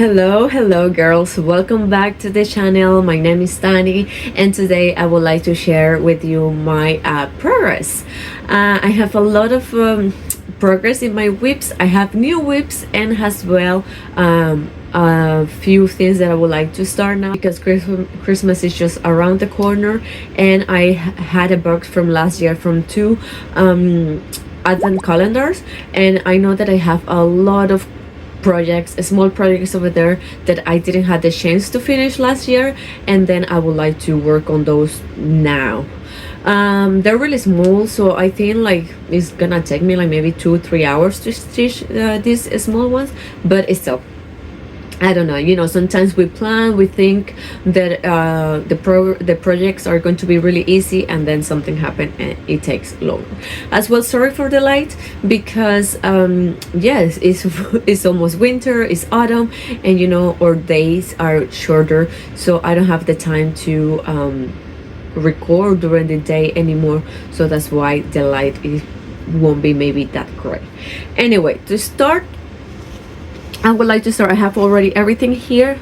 Hello girls, welcome back to the channel. My name is Tani and today I would like to share with you my progress. I have a lot of progress in my whips. I have new whips and as well a few things that I would like to start now because Christmas is just around the corner, and I had a box from last year from two advent calendars, and I know that I have a lot of projects, small projects over there that I didn't have the chance to finish last year, and then I would like to work on those now. They're really small, so I think like it's gonna take me like maybe 2-3 hours to stitch these small ones, but it's still, I don't know, sometimes we plan, we think that the projects are going to be really easy, and then something happens and it takes longer. As well, sorry for the light, because yes, it's almost winter, it's autumn, and our days are shorter, so I don't have the time to record during the day anymore, so that's why the light won't be maybe that great. Anyway, to start, I would like to start. I have already everything here,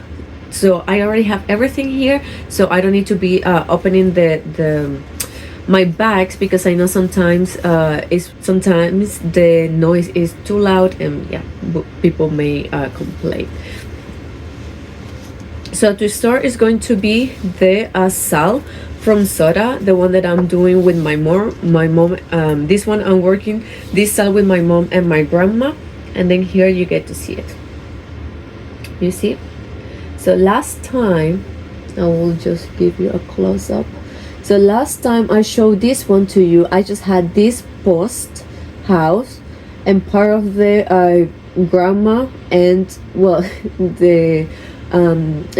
so I already have everything here, so I don't need to be opening my bags, because I know sometimes the noise is too loud, and yeah, people may complain. So to start is going to be the sal from soda, the one that I'm doing with my mom. This one I'm working this sal with my mom and my grandma, and then here you get to see it. You see? So last time, I will just give you a close-up. So last time I showed this one to you, I just had this post house and part of the grandma and, well, the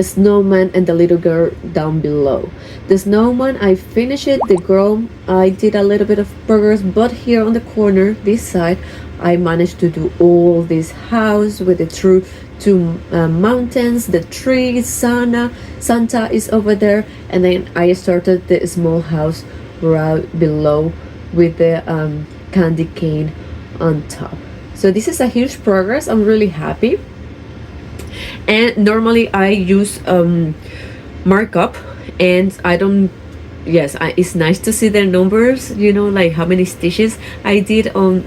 snowman and the little girl down below. The snowman, I finished it. The girl, I did a little bit of progress, but here on the corner, this side, I managed to do all this house with the two mountains, the trees. Santa is over there, and then I started the small house right below with the candy cane on top. So this is a huge progress. I'm really happy. And normally I use markup, and I don't, yes, it's nice to see the numbers, like how many stitches I did on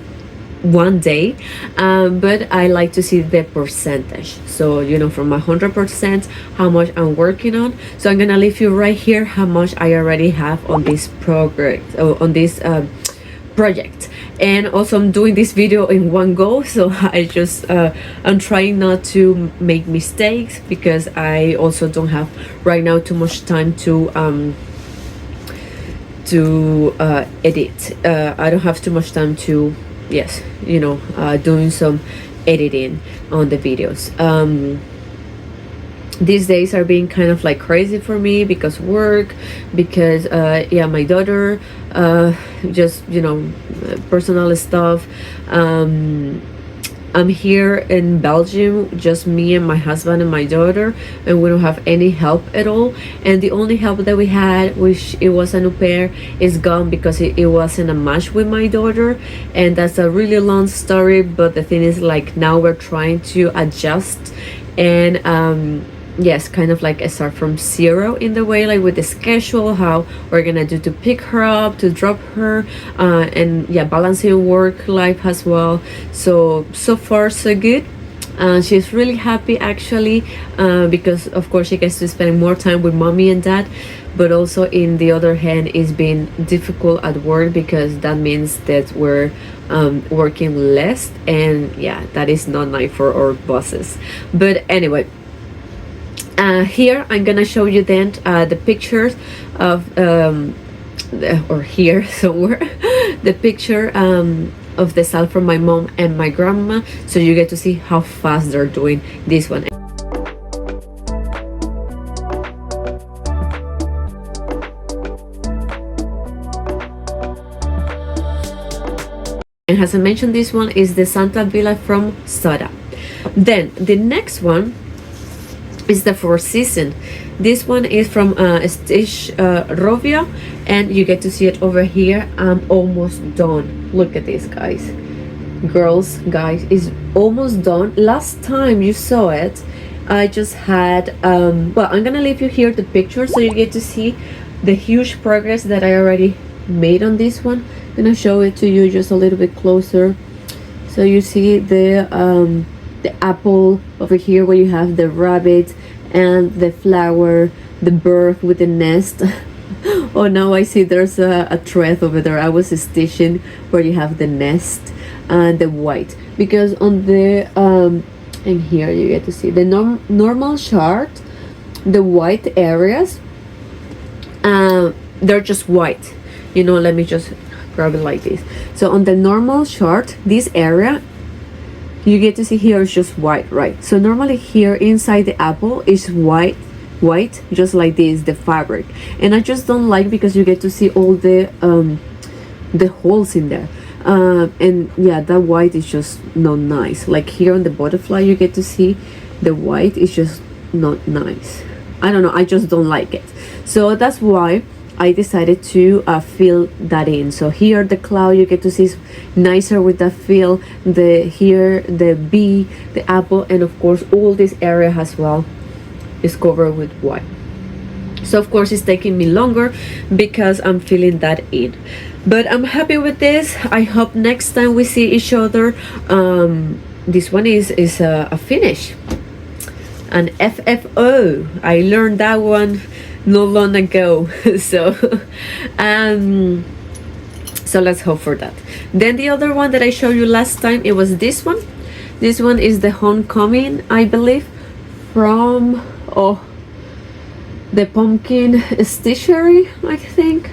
one day, but I like to see the percentage, so from 100% how much I'm working on. So I'm gonna leave you right here how much I already have on this project. And also I'm doing this video in one go, so I'm trying not to make mistakes, because I also don't have right now too much time to edit. I don't have too much time to, yes, doing some editing on the videos. These days are being kind of like crazy for me because work, because yeah, my daughter, just personal stuff. I'm here in Belgium, just me and my husband and my daughter, and we don't have any help at all. And the only help that we had, which it was an au pair, is gone because it wasn't a match with my daughter, and that's a really long story. But the thing is, like, now we're trying to adjust and yes, kind of like start from zero in the way, like with the schedule, how we're gonna do to pick her up, to drop her, and yeah, balancing work life as well. So far so good. She's really happy actually, because of course she gets to spend more time with mommy and dad, but also in the other hand it's been difficult at work, because that means that we're working less, and yeah, that is not nice for our bosses. But anyway, here I'm gonna show you then the pictures of or here somewhere, the picture of the sal from my mom and my grandma, so you get to see how fast they're doing this one. And as I mentioned, this one is the Santa Villa from Soda. Then the next one is the Four Seasons. This one is from Stitch Rovia, and you get to see it over here. I'm almost done. Look at this, guys. Girls, guys, it's almost done. Last time you saw it, I just had well, I'm gonna leave you here the picture so you get to see the huge progress that I already made on this one. I'm gonna show it to you just a little bit closer. So you see the apple over here where you have the rabbit and the flower, the bird with the nest. Oh, now I see there's a thread over there. I was stitching where you have the nest and the white, because on the and here you get to see the normal chart, the white areas, they're just white. You know, let me just grab it like this. So on the normal chart, this area you get to see here is just white, right? So normally here inside the apple is white, just like this, the fabric. And I just don't like, because you get to see all the holes in there. And yeah, that white is just not nice. Like here on the butterfly, you get to see the white is just not nice. I don't know, I just don't like it. So that's why I decided to fill that in. So here the cloud, you get to see is nicer with that fill. Here the bee, the apple, and of course all this area as well is covered with white. So of course it's taking me longer because I'm filling that in, but I'm happy with this. I hope next time we see each other, this one is a finish, an FFO. I learned that one not long ago. So so let's hope for that. Then the other one that I showed you last time, it was this one. This one is the homecoming, I believe, from the pumpkin stitchery, I think.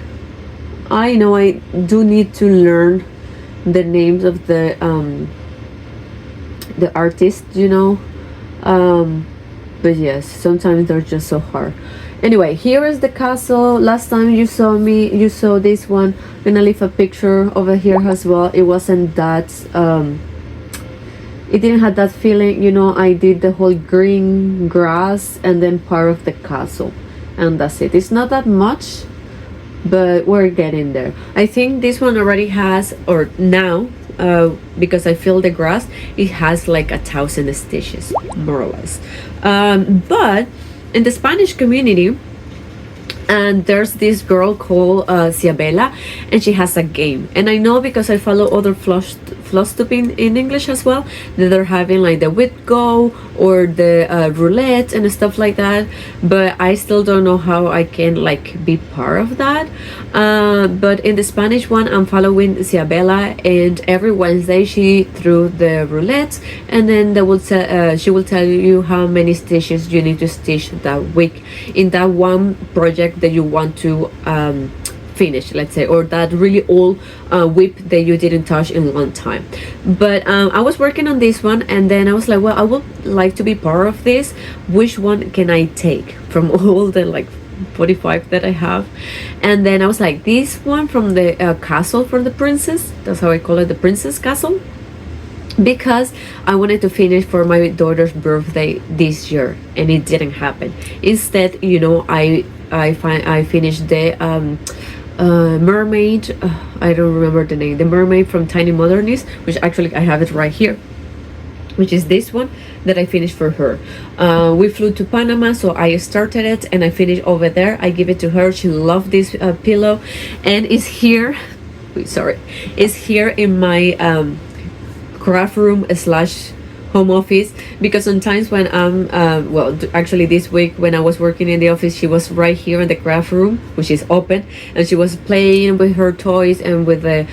I know I do need to learn the names of the artists, you know, but yes, sometimes they're just so hard. Anyway, here is the castle. Last time you saw this one. I'm gonna leave a picture over here as well. It wasn't that it didn't have that feeling, you know. I did the whole green grass and then part of the castle, and that's it. It's not that much, but we're getting there. I think this one already has, or now, because I filled the grass, it has like 1,000 stitches, more or less. But in the Spanish community, and there's this girl called Ciabella, and she has a game. And I know, because I follow other Flosstube in English as well, that they're having like the with go or the roulette and stuff like that, but I still don't know how I can like be part of that. But in the Spanish one, I'm following Ciabella, and every Wednesday she threw the roulette, and then they will she will tell you how many stitches you need to stitch that week in that one project that you want to finish, let's say, or that really old whip that you didn't touch in a long time. But I was working on this one, and then I was like, well, I would like to be part of this. Which one can I take from all the like 45 that I have? And then I was like, this one from the castle for the princess, that's how I call it, the princess castle, because I wanted to finish for my daughter's birthday this year, and it didn't happen. Instead, you know, I finished the mermaid, I don't remember the name, the mermaid from Tiny Modernist, which actually I have it right here, which is this one that I finished for her. We flew to Panama, so I started it and I finished over there. I give it to her. She loved this pillow, and it's here, sorry, it's here in my craft room slash home office, because sometimes when I'm well, actually this week when I was working in the office, she was right here in the craft room, which is open, and she was playing with her toys and with the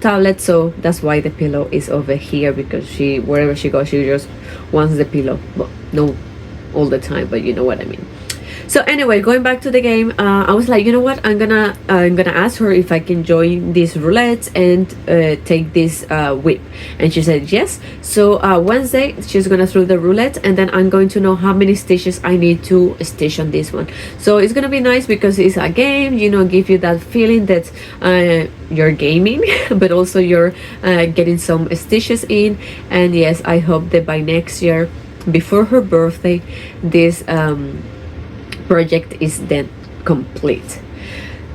tablet. So that's why the pillow is over here, because she, wherever she goes, she just wants the pillow. Well, no all the time, but you know what I mean. So anyway, going back to the game, I was like, you know what, I'm gonna ask her if I can join this roulette and take this whip, and she said yes. So Wednesday she's gonna throw the roulette, and then I'm going to know how many stitches I need to stitch on this one. So it's gonna be nice, because it's a game, you know, give you that feeling that you're gaming but also you're getting some stitches in. And yes, I hope that by next year, before her birthday, this project is then complete.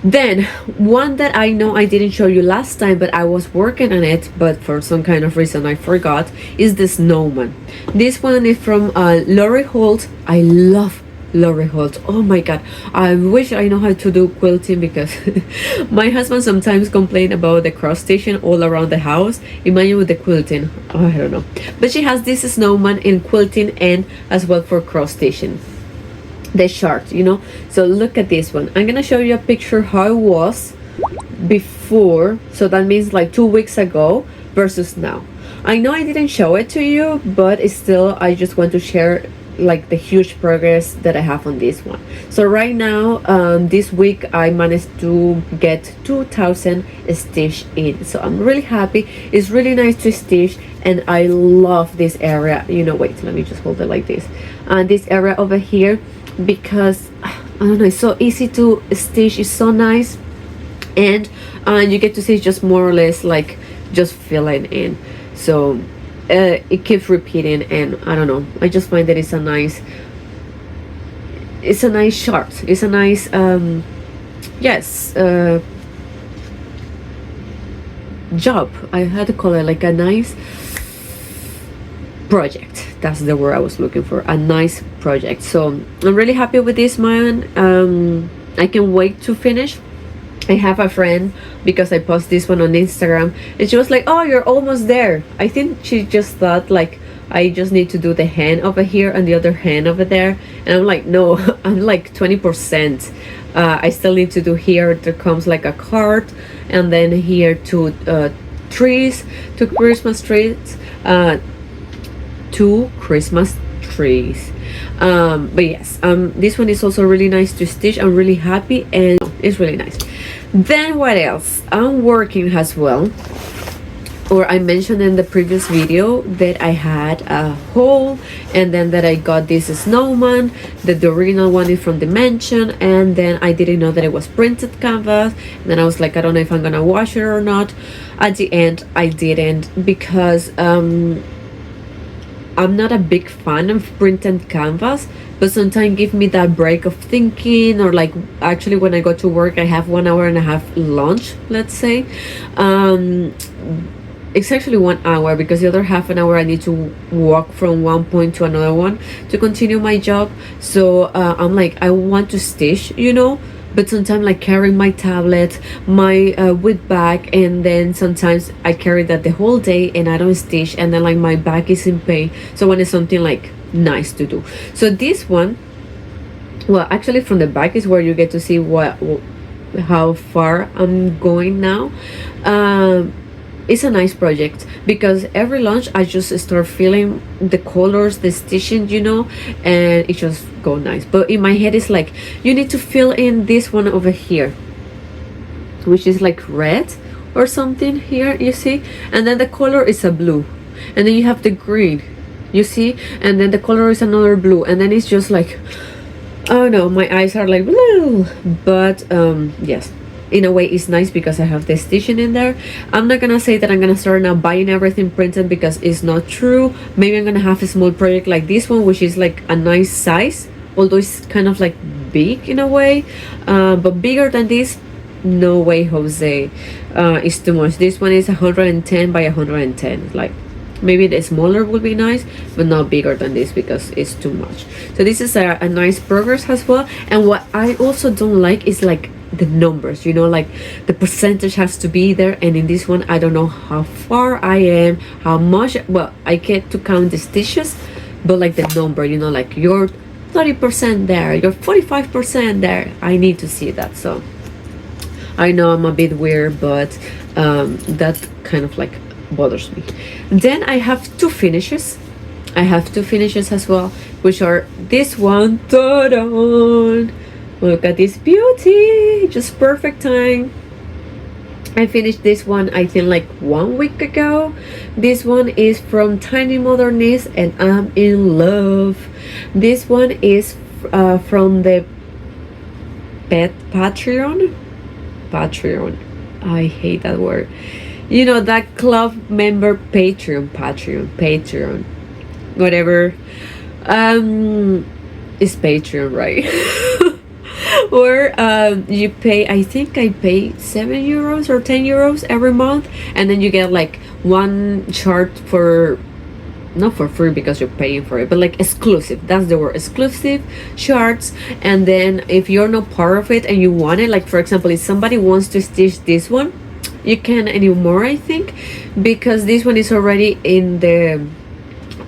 Then one that I know I didn't show you last time, but I was working on it, but for some kind of reason I forgot, is the snowman. This one is from Lori Holt. I love Lori Holt. Oh my god, I wish I know how to do quilting, because my husband sometimes complain about the cross station all around the house. Imagine with the quilting. Oh, I don't know. But she has this snowman in quilting and as well for cross station, the chart, you know. So look at this one. I'm gonna show you a picture how it was before, so that means like 2 weeks ago versus now. I know I didn't show it to you, but it's still, I just want to share like the huge progress that I have on this one. So right now, this week I managed to get 2,000 stitch in, so I'm really happy. It's really nice to stitch, and I love this area, you know. Wait, let me just hold it like this. This area over here, because I don't know, it's so easy to stitch, it's so nice, and you get to see just more or less like just filling in. So it keeps repeating, and I don't know, I just find that it's a nice chart. It's a nice yes, job. I had to call it like a nice project. That's the word I was looking for, a nice project. So I'm really happy with this one. I can wait to finish. I have a friend, because I post this one on Instagram, and she was like, oh, you're almost there. I think she just thought like I just need to do the hand over here and the other hand over there, and I'm like, no, I'm like 20%. I still need to do here. There comes like a card, and then here two trees, two Christmas trees, two Christmas trees. But yes, this one is also really nice to stitch. I'm really happy, and it's really nice. Then what else? I'm working as well, or I mentioned in the previous video that I had a haul, and then that I got this snowman, that the original one is from Dimension, and then I didn't know that it was printed canvas, and then I was like, I don't know if I'm gonna wash it or not. At the end I didn't, because I'm not a big fan of printed canvas, but sometimes give me that break of thinking, or like actually when I go to work I have 1 hour and a half lunch, let's say. It's actually 1 hour, because the other half an hour I need to walk from one point to another one to continue my job. So I'm like, I want to stitch, you know, but sometimes like carrying my tablet, my with bag, and then sometimes I carry that the whole day and I don't stitch, and then like my back is in pain. So when it's something like nice to do. So this one, well, actually from the back is where you get to see how far I'm going now. It's a nice project, because every lunch I just start feeling the colors, the stitching, you know, and it just go nice. But in my head it's like, you need to fill in this one over here, which is like red or something here, you see, and then the color is a blue, and then you have the green, you see, and then the color is another blue, and then it's just like, oh no, my eyes are like blue. But yes, in a way it's nice, because I have the stitching in there. I'm not gonna say that I'm gonna start now buying everything printed, because it's not true. Maybe I'm gonna have a small project like this one, which is like a nice size, although it's kind of like big in a way, but bigger than this, no way, Jose. It's too much. This one is 110 by 110. Like maybe the smaller would be nice, but not bigger than this, because it's too much. So this is a nice progress as well. And what I also don't like is like the numbers, you know, like the percentage has to be there, and in this one I don't know how far I am, how much. Well, I get to count the stitches, but like the number, you know, like you're 30% there, you're 45% there, I need to see that. So I know I'm a bit weird, but that kind of like bothers me. Then I have two finishes. I have two finishes as well, which are this one. Ta-da! Look at this beauty, just perfect time. I finished this one I think like 1 week ago. This one is from Tiny Modernist, and I'm in love. This one is from the Patreon. I hate that word. You know, that club member Patreon, whatever. It's Patreon, right? Or you pay, I think I pay 7 euros or 10 euros every month, and then you get like one chart for, not for free because you're paying for it, but like exclusive, that's the word, exclusive charts. And then if you're not part of it and you want it, like for example, if somebody wants to stitch this one, you can anymore, I think, because this one is already in the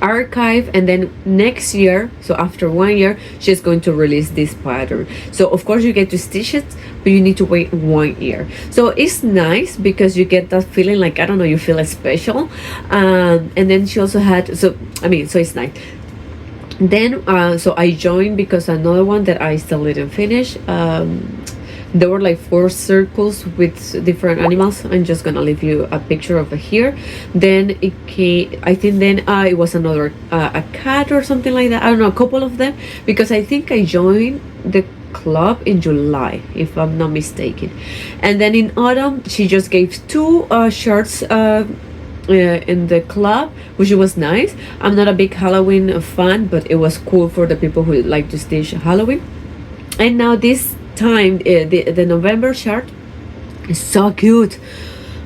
archive, and then next year, so after 1 year, she's going to release this pattern. So of course you get to stitch it, but you need to wait 1 year. So it's nice because you get that feeling like, I don't know, you feel special. And then she also had, so I mean, so it's nice. Then so I joined because another one that I still didn't finish, there were like 4 circles with different animals. I'm just gonna leave you a picture of it here. Then it came, I think then it was another a cat or something like that, I don't know, a couple of them, because I think I joined the club in July, if I'm not mistaken. And then in autumn she just gave 2 shirts in the club, which was nice. I'm not a big Halloween fan, but it was cool for the people who like to stitch Halloween. And now this time, the November chart is so cute.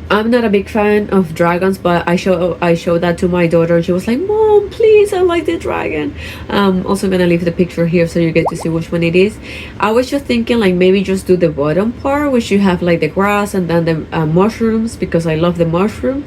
I'm not a big fan of dragons, but I showed that to my daughter, and she was like, "Mom, please, I like the dragon." Also gonna leave the picture here so you get to see which one it is. I was just thinking like maybe just do the bottom part, which you have like the grass and then the mushrooms, because I love the mushroom.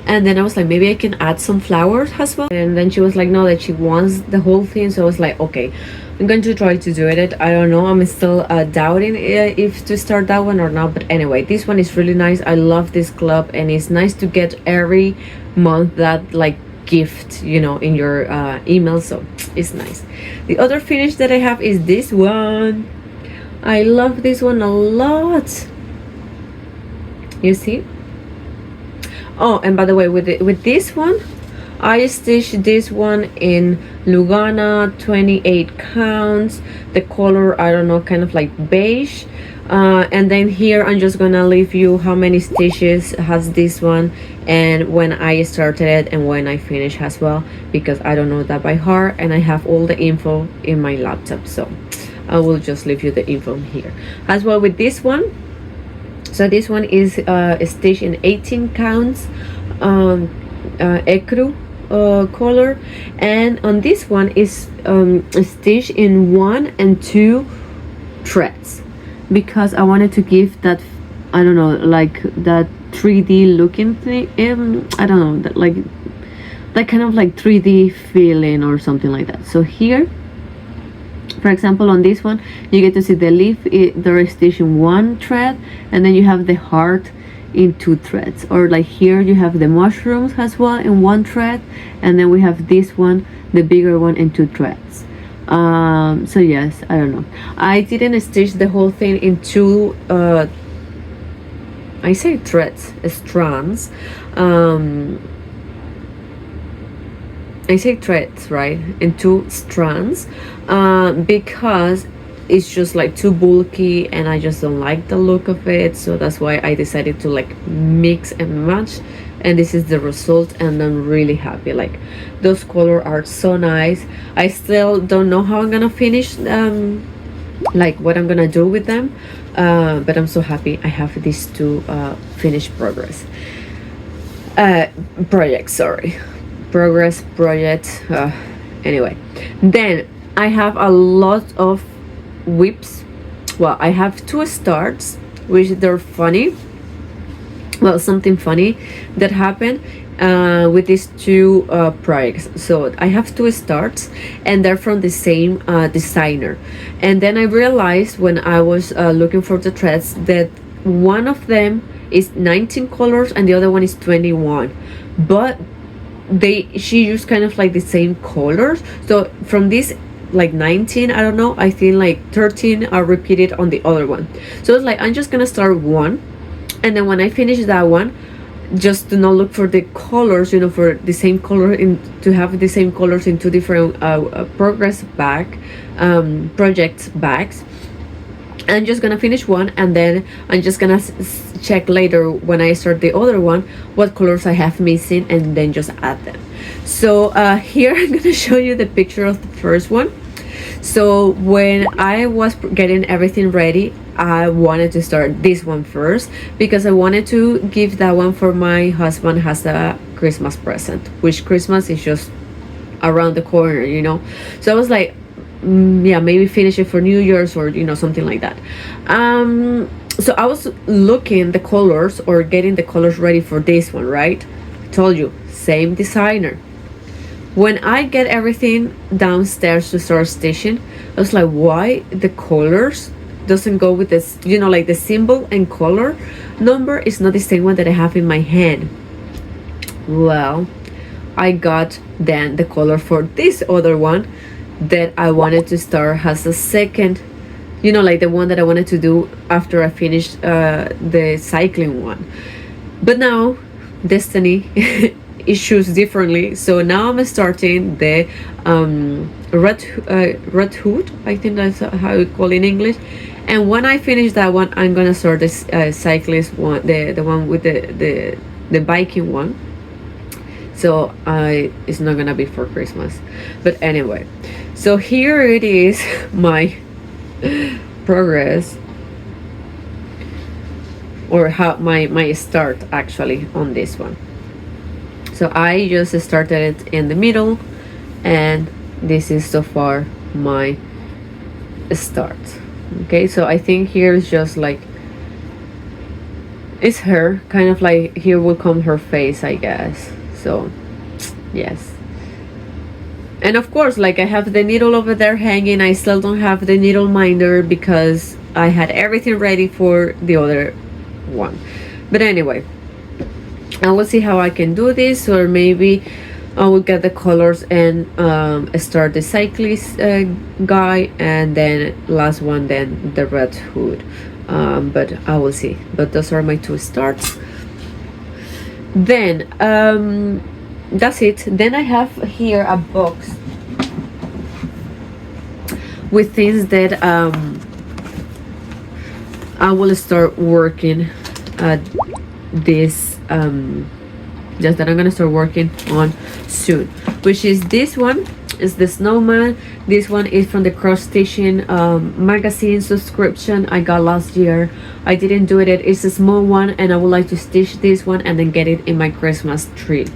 And then I was like, maybe I can add some flowers as well. And then she was like, no, that she wants the whole thing. So I was like, okay, I'm going to try to do it. I don't know, I'm still doubting if to start that one or not. But anyway, this one is really nice. I love this club, and it's nice to get every month that like gift, you know, in your email. So it's nice. The other finish that I have is this one. I love this one a lot. You see? Oh, and by the way, with this one, I stitched this one in Lugana, 28 counts. The color, I don't know, kind of like beige. And then here I'm just gonna leave you how many stitches has this one, and when I started it and when I finish as well, because I don't know that by heart, and I have all the info in my laptop. So I will just leave you the info here as well with this one. So this one is stitched in 18 counts, ecru color, and on this one is stitched in 1 and 2 threads, because I wanted to give that, I don't know, like that 3D looking thing. I don't know, that like that kind of like 3D feeling or something like that. So here, for example, on this one, you get to see the leaf, there is stitched in 1 thread, and then you have the heart in 2 threads. Or like here you have the mushrooms as well in 1 thread, and then we have this one, the bigger one, in 2 threads. So yes, I don't know, I didn't stitch the whole thing in 2 I say threads, strands. I say threads, right, in 2 strands, because it's just like too bulky and I just don't like the look of it. So that's why I decided to like mix and match, and this is the result, and I'm really happy. Like those colors are so nice. I still don't know how I'm gonna finish, like what I'm gonna do with them, but I'm so happy I have these 2 finished projects. Anyway, then I have a lot of whips. Well, I have 2 starts, which they're funny. Well, something funny that happened with these 2 projects. So I have 2 starts, and they're from the same designer. And then I realized when I was looking for the threads that one of them is 19 colors and the other one is 21, but she used kind of like the same colors. So from this like 19, I don't know, I think like 13 are repeated on the other one. So it's like I'm just gonna start one, and then when I finish that one, just to not look for the colors, you know, for the same color, in to have the same colors in 2 different project bags, I'm just gonna finish one, and then I'm just gonna check later when I start the other one what colors I have missing, and then just add them. So here I'm gonna show you the picture of the first one. So when I was getting everything ready, I wanted to start this one first because I wanted to give that one for my husband as a Christmas present, which Christmas is just around the corner, you know. So I was like, yeah, maybe finish it for New Year's or, you know, something like that. So I was looking the colors or getting the colors ready for this one, right? I told you, same designer. When I get everything downstairs to start stitching, I was like, why the colors doesn't go with this, you know, like the symbol and color number is not the same one that I have in my hand. Well, I got then the color for this other one that I wanted to start as a second, you know, like the one that I wanted to do after I finished the cycling one. But now destiny issues differently, so now I'm starting the red hood, I think that's how you call it in English. And when I finish that one, I'm gonna start this cyclist one, the one with the biking one. So it's not gonna be for Christmas, but anyway, so here it is, my progress, or how my start actually on this one. So I just started it in the middle, and this is so far my start. Okay, so I think here is just like, it's her, kind of like here will come her face, I guess. So yes, and of course, like, I have the needle over there hanging. I still don't have the needle minder because I had everything ready for the other one. But anyway, I will see how I can do this, or maybe I will get the colors and start the cyclist guy, and then last one, then the red hood. But I will see. But those are my two starts. Then that's it. Then I have here a box with things that I will start working at this just that I'm gonna start working on soon, which is this one is the snowman. This one is from the cross stitching magazine subscription I got last year. I didn't do it, it's a small one, and I would like to stitch this one and then get it in my Christmas tree.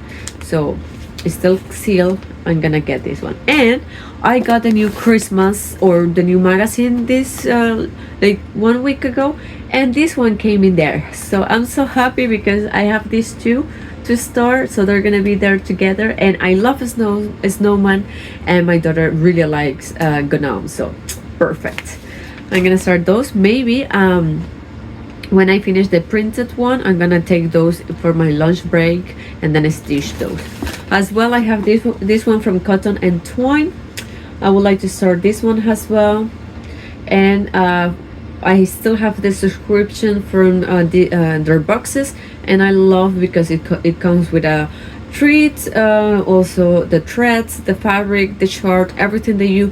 So it's still sealed. I'm gonna get this one. And I got the new Christmas, or the new magazine, this like 1 week ago, and this one came in there. So I'm so happy because I have these two to start, so they're gonna be there together. And I love a snowman, and my daughter really likes gnome, so perfect. I'm gonna start those. Maybe when I finish the printed one, I'm gonna take those for my lunch break and then stitch those. As well, I have this one from Cotton and Twine. I would like to start this one as well. And I still have the subscription from their boxes, and I love because it comes with a treat, also the threads, the fabric, the chart, everything that you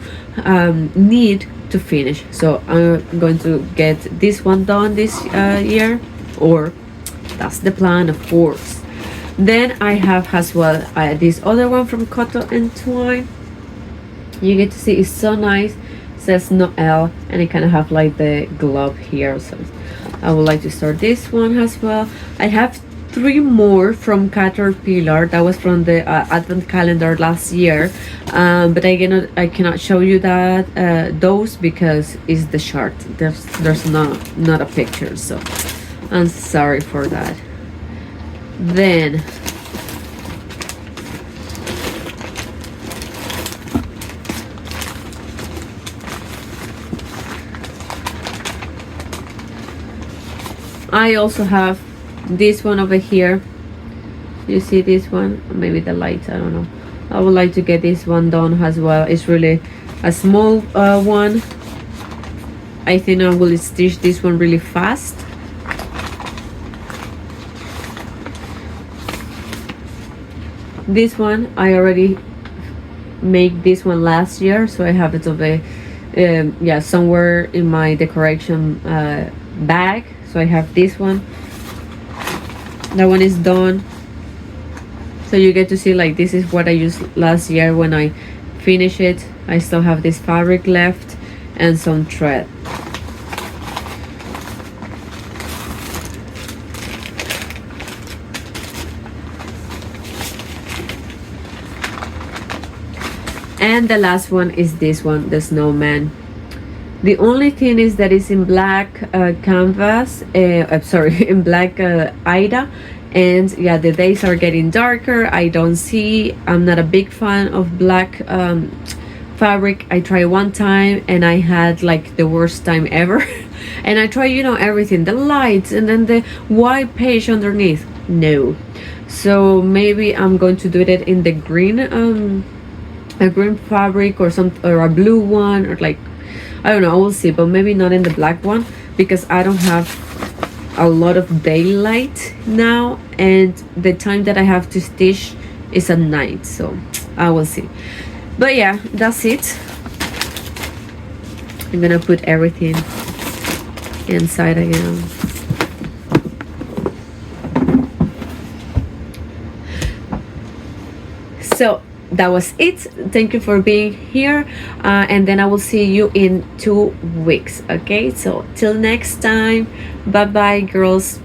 need to finish. So I'm going to get this one done this year, or that's the plan, of course. Then I have as well this other one from Cotton and Twine. You get to see, it's so nice. It says Noel, and it kind of have like the glove here. So I would like to start this one as well. I have 3 more from Caterpillar. That was from the advent calendar last year, but I cannot show you that those because it's the chart. There's not a picture, so I'm sorry for that. Then I also have this one over here. You see this one? Maybe the light, I don't know. I would like to get this one done as well. It's really a small one. I think I will stitch this one really fast. This one I already made this one last year, so I have it over yeah, somewhere in my decoration bag. So I have this one. That one is done. So you get to see, like, this is what I used last year when I finish it. I still have this fabric left and some thread. And the last one is this one, the snowman. The only thing is that it's in black canvas, sorry, in black Aida. And yeah, the days are getting darker. I don't see, I'm not a big fan of black fabric. I tried one time and I had like the worst time ever. And I tried, you know, everything, the lights and then the white page underneath. No. So maybe I'm going to do it in the green, a green fabric or a blue one, or like, I don't know, I will see, but maybe not in the black one because I don't have a lot of daylight now, and the time that I have to stitch is at night, so I will see. But yeah, that's it. I'm gonna put everything inside again. So that was it. Thank you for being here, and then I will see you in 2 weeks. Okay, so till next time, bye bye girls.